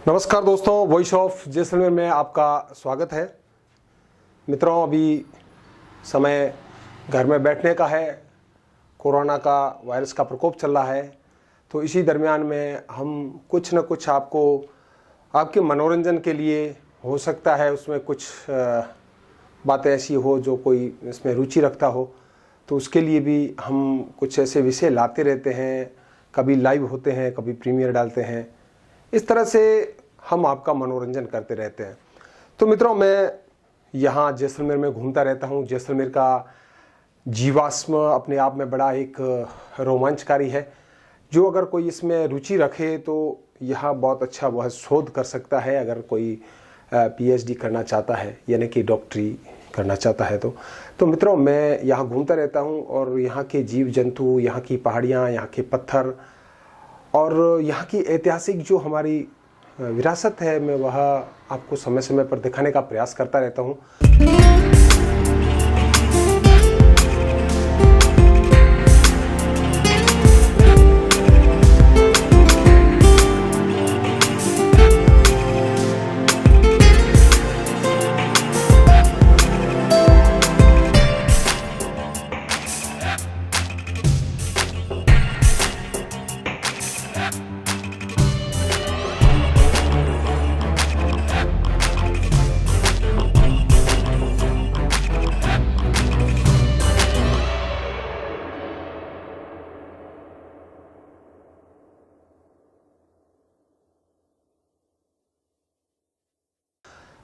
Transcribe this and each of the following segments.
नमस्कार दोस्तों, voice of Jaisalmer में आपका स्वागत है। मित्रों, अभी समय घर में बैठने का है। कोरोना का वायरस का प्रकोप चल रहा है, तो इसी दरमियान में हम कुछ न कुछ आपके मनोरंजन के लिए, हो सकता है उसमें कुछ बातें ऐसी हो जो कोई इसमें रुचि रखता हो, तो उसके लिए भी हम कुछ ऐसे विषय लाते रहते हैं। कभी लाइव होते हैं, कभी प्रीमियर डालते हैं। इस तरह से हम आपका मनोरंजन करते रहते हैं। तो मित्रों, मैं यहाँ जैसलमेर में घूमता रहता हूँ। जैसलमेर का जीवाश्म अपने आप में बड़ा एक रोमांचकारी है। जो अगर कोई इसमें रुचि रखे तो यहाँ बहुत अच्छा वह शोध कर सकता है। अगर कोई पीएचडी करना चाहता है, यानी कि डॉक्टरी करना चाहता है तो मित्रों, मैं यहाँ घूमता रहता हूँ और यहाँ के जीव जंतु, यहाँ की पहाड़ियाँ, यहाँ के पत्थर और यहाँ की ऐतिहासिक जो हमारी विरासत है, मैं वह आपको समय समय पर दिखाने का प्रयास करता रहता हूँ।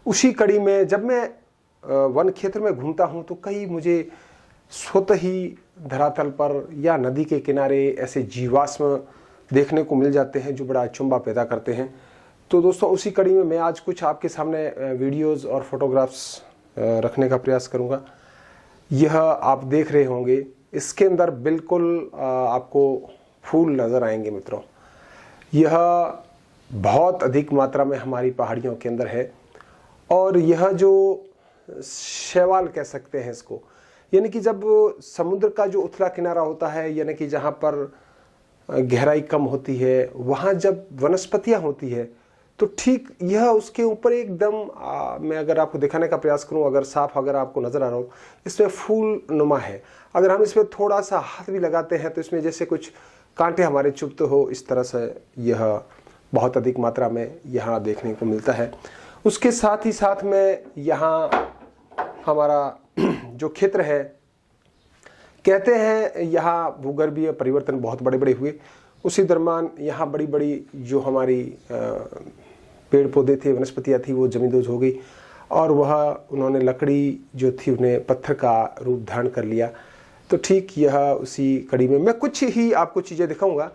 उसी कड़ी में जब मैं वन क्षेत्र में घूमता हूं तो कई मुझे स्वतः ही धरातल पर या नदी के किनारे ऐसे जीवाश्म देखने को मिल जाते हैं जो बड़ा अचंभा पैदा करते हैं। तो दोस्तों, उसी कड़ी में मैं आज कुछ आपके सामने वीडियोस और फोटोग्राफ्स रखने का प्रयास करूंगा। यह आप देख रहे होंगे, इसके अंदर बिल्कुल आपको फूल नज़र आएंगे। मित्रों, यह बहुत अधिक मात्रा में हमारी पहाड़ियों के अंदर है। और यह जो शैवाल कह सकते हैं इसको, यानी कि जब समुद्र का जो उथला किनारा होता है, यानी कि जहाँ पर गहराई कम होती है, वहाँ जब वनस्पतियाँ होती है तो ठीक यह उसके ऊपर एकदम मैं अगर आपको दिखाने का प्रयास करूँ, अगर साफ अगर आपको नज़र आ रहा हो, इसमें फूल नुमा है। अगर हम इसमें थोड़ा सा हाथ भी लगाते हैं तो इसमें जैसे कुछ कांटे हमारे चुभते हो, इस तरह से यह बहुत अधिक मात्रा में यहाँ देखने को मिलता है। उसके साथ ही साथ में यहाँ हमारा जो क्षेत्र है, कहते हैं यहाँ भूगर्भीय परिवर्तन बहुत बड़े बड़े हुए। उसी दरम्यान यहाँ बड़ी बड़ी जो हमारी पेड़ पौधे थे, वनस्पतियाँ थी, वो जमींदोज हो गई और वह उन्होंने लकड़ी जो थी उन्हें पत्थर का रूप धारण कर लिया। तो ठीक यह उसी कड़ी में मैं कुछ ही आपको चीज़ें दिखाऊंगा।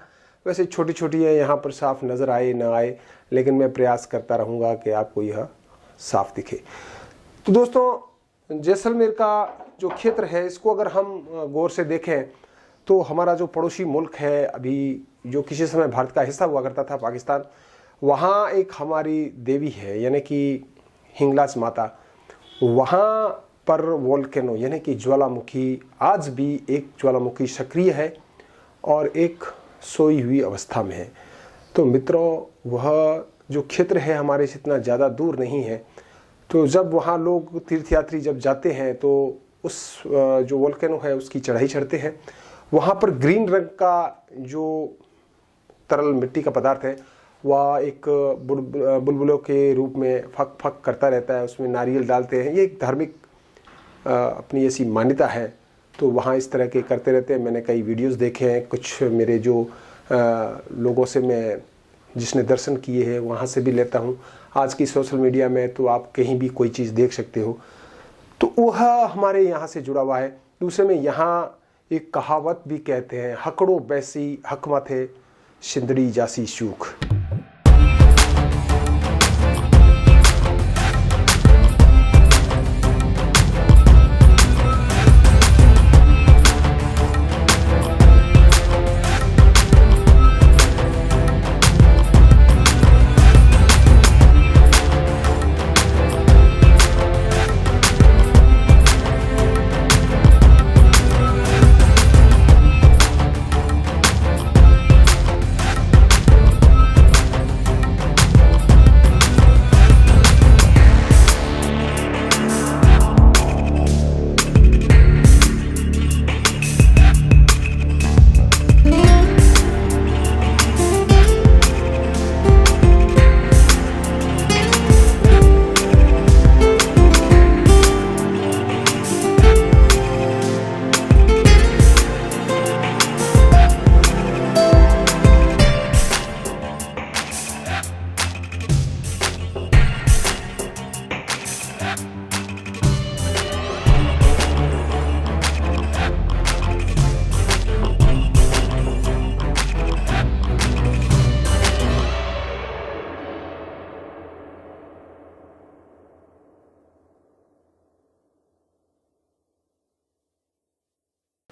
वैसे छोटी छोटी है, यहाँ पर साफ नज़र आए ना आए, लेकिन मैं प्रयास करता रहूँगा कि आपको यह साफ दिखे। तो दोस्तों, जैसलमेर का जो क्षेत्र है, इसको अगर हम गौर से देखें तो हमारा जो पड़ोसी मुल्क है, अभी जो किसी समय भारत का हिस्सा हुआ करता था, पाकिस्तान, वहाँ एक हमारी देवी है, यानी कि हिंगलाज माता। वहाँ पर वोल्केनो यानी कि ज्वालामुखी, आज भी एक ज्वालामुखी सक्रिय है और एक सोई हुई अवस्था में है। तो मित्रों, वह जो क्षेत्र है हमारे से इतना ज़्यादा दूर नहीं है। तो जब वहाँ लोग तीर्थयात्री जब जाते हैं तो उस जो वोल्केनो है उसकी चढ़ाई चढ़ते हैं। वहाँ पर ग्रीन रंग का जो तरल मिट्टी का पदार्थ है, वह एक बुलबुलों के रूप में फक फक करता रहता है। उसमें नारियल डालते हैं। ये एक धार्मिक अपनी ऐसी मान्यता है। तो वहाँ इस तरह के करते रहते हैं। मैंने कई वीडियोस देखे हैं, कुछ मेरे जो लोगों से मैं जिसने दर्शन किए हैं वहाँ से भी लेता हूँ। आज की सोशल मीडिया में तो आप कहीं भी कोई चीज़ देख सकते हो, तो वह हमारे यहाँ से जुड़ा हुआ है। दूसरे में यहाँ एक कहावत भी कहते हैं, हकड़ो बैसी हक मथे शिंदड़ी जासी शूख।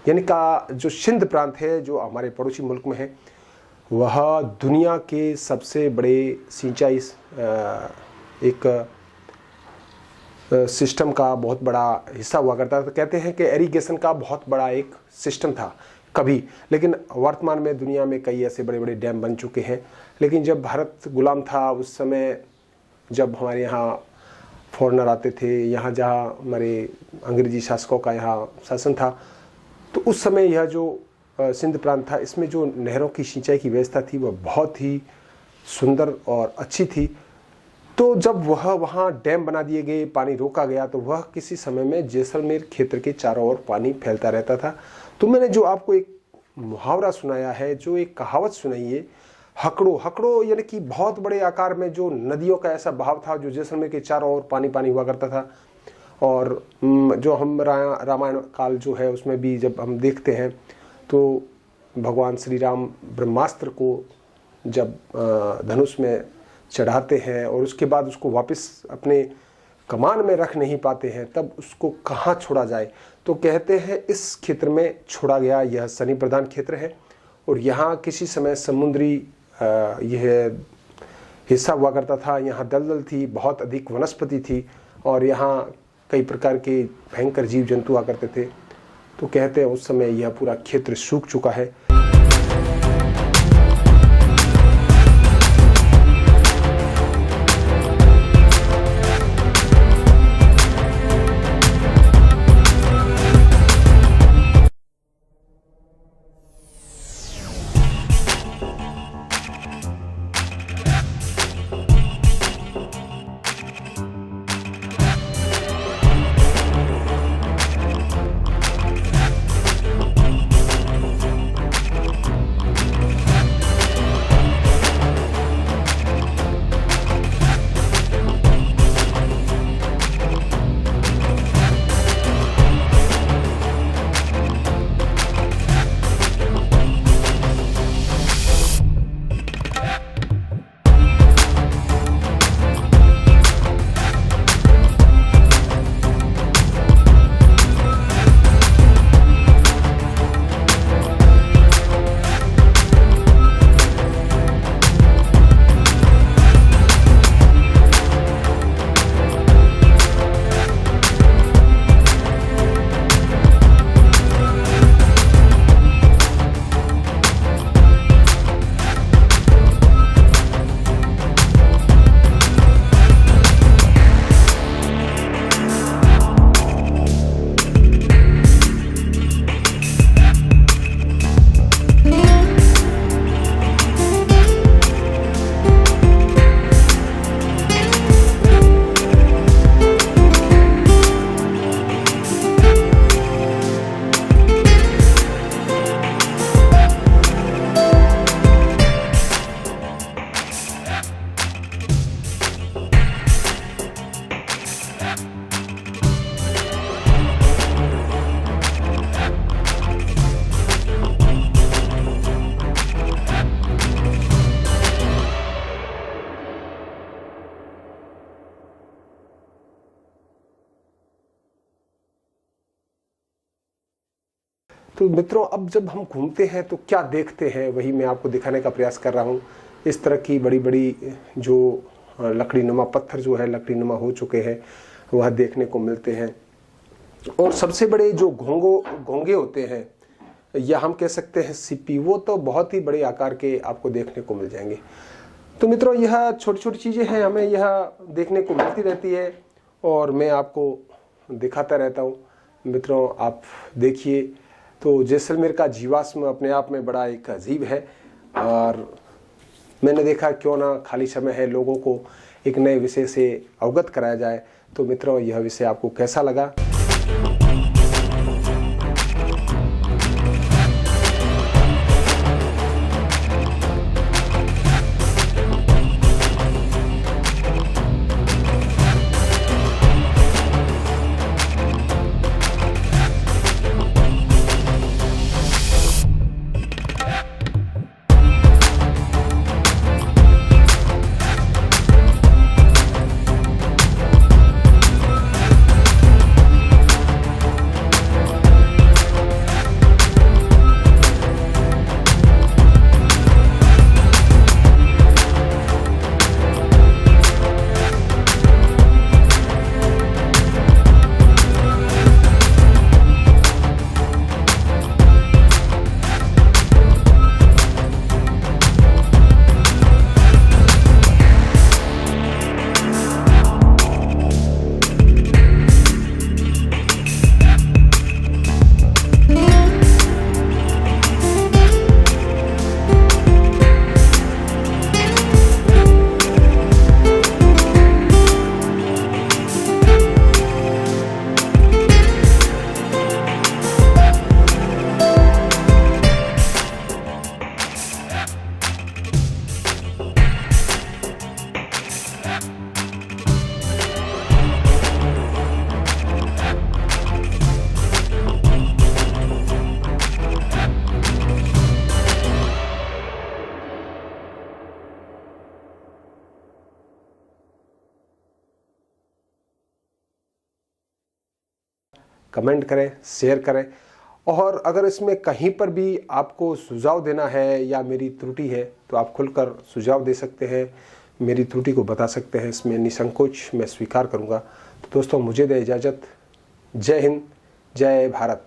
यानी का जो सिंध प्रांत है जो हमारे पड़ोसी मुल्क में है, वह दुनिया के सबसे बड़े सिंचाई एक सिस्टम का बहुत बड़ा हिस्सा हुआ करता था। तो कहते हैं कि इरिगेशन का बहुत बड़ा एक सिस्टम था कभी, लेकिन वर्तमान में दुनिया में कई ऐसे बड़े बड़े डैम बन चुके हैं। लेकिन जब भारत गुलाम था उस समय, जब हमारे यहाँ फॉरेनर आते थे, यहाँ जहाँ हमारे अंग्रेजी शासकों का यहाँ शासन था, तो उस समय यह जो सिंध प्रांत था, इसमें जो नहरों की सिंचाई की व्यवस्था थी वह बहुत ही सुंदर और अच्छी थी। तो जब वह वहाँ डैम बना दिए गए, पानी रोका गया, तो वह किसी समय में जैसलमेर क्षेत्र के चारों ओर पानी फैलता रहता था। तो मैंने जो आपको एक मुहावरा सुनाया है, जो एक कहावत सुनाई है, हकड़ो, हकड़ो यानी कि बहुत बड़े आकार में जो नदियों का ऐसा बहाव था जो जैसलमेर के चारों ओर पानी पानी हुआ करता था। और जो हम रामायण काल जो है उसमें भी जब हम देखते हैं तो भगवान श्री राम ब्रह्मास्त्र को जब धनुष में चढ़ाते हैं और उसके बाद उसको वापस अपने कमान में रख नहीं पाते हैं, तब उसको कहाँ छोड़ा जाए, तो कहते हैं इस क्षेत्र में छोड़ा गया। यह सनी प्रधान क्षेत्र है और यहाँ किसी समय समुद्री यह हिस्सा हुआ करता था। यहाँ दलदल थी, बहुत अधिक वनस्पति थी और यहाँ कई प्रकार के भयंकर जीव जंतु हुआ करते थे। तो कहते हैं उस समय यह पूरा क्षेत्र सूख चुका है। तो मित्रों, अब जब हम घूमते हैं तो क्या देखते हैं वही मैं आपको दिखाने का प्रयास कर रहा हूँ। इस तरह की बड़ी बड़ी जो लकड़ी नुमा पत्थर जो है लकड़ी नुमा हो चुके हैं वह देखने को मिलते हैं। और सबसे बड़े जो घोंगे होते हैं या हम कह सकते हैं सीपी, वो तो बहुत ही बड़े आकार के आपको देखने को मिल जाएंगे। तो मित्रों, यह छोटी छोटी चीज़ें हैं, हमें यह देखने को मिलती रहती है और मैं आपको दिखाता रहता हूँ। मित्रों, आप देखिए तो जैसलमेर का जीवाश्म अपने आप में बड़ा एक अजीब है और मैंने देखा क्यों ना खाली समय है लोगों को एक नए विषय से अवगत कराया जाए। तो मित्रों, यह विषय आपको कैसा लगा? कमेंट करें, शेयर करें। और अगर इसमें कहीं पर भी आपको सुझाव देना है या मेरी त्रुटि है तो आप खुलकर सुझाव दे सकते हैं, मेरी त्रुटि को बता सकते हैं, इसमें निसंकोच मैं स्वीकार करूंगा। तो दोस्तों मुझे दे इजाज़त। जय हिंद, जय भारत।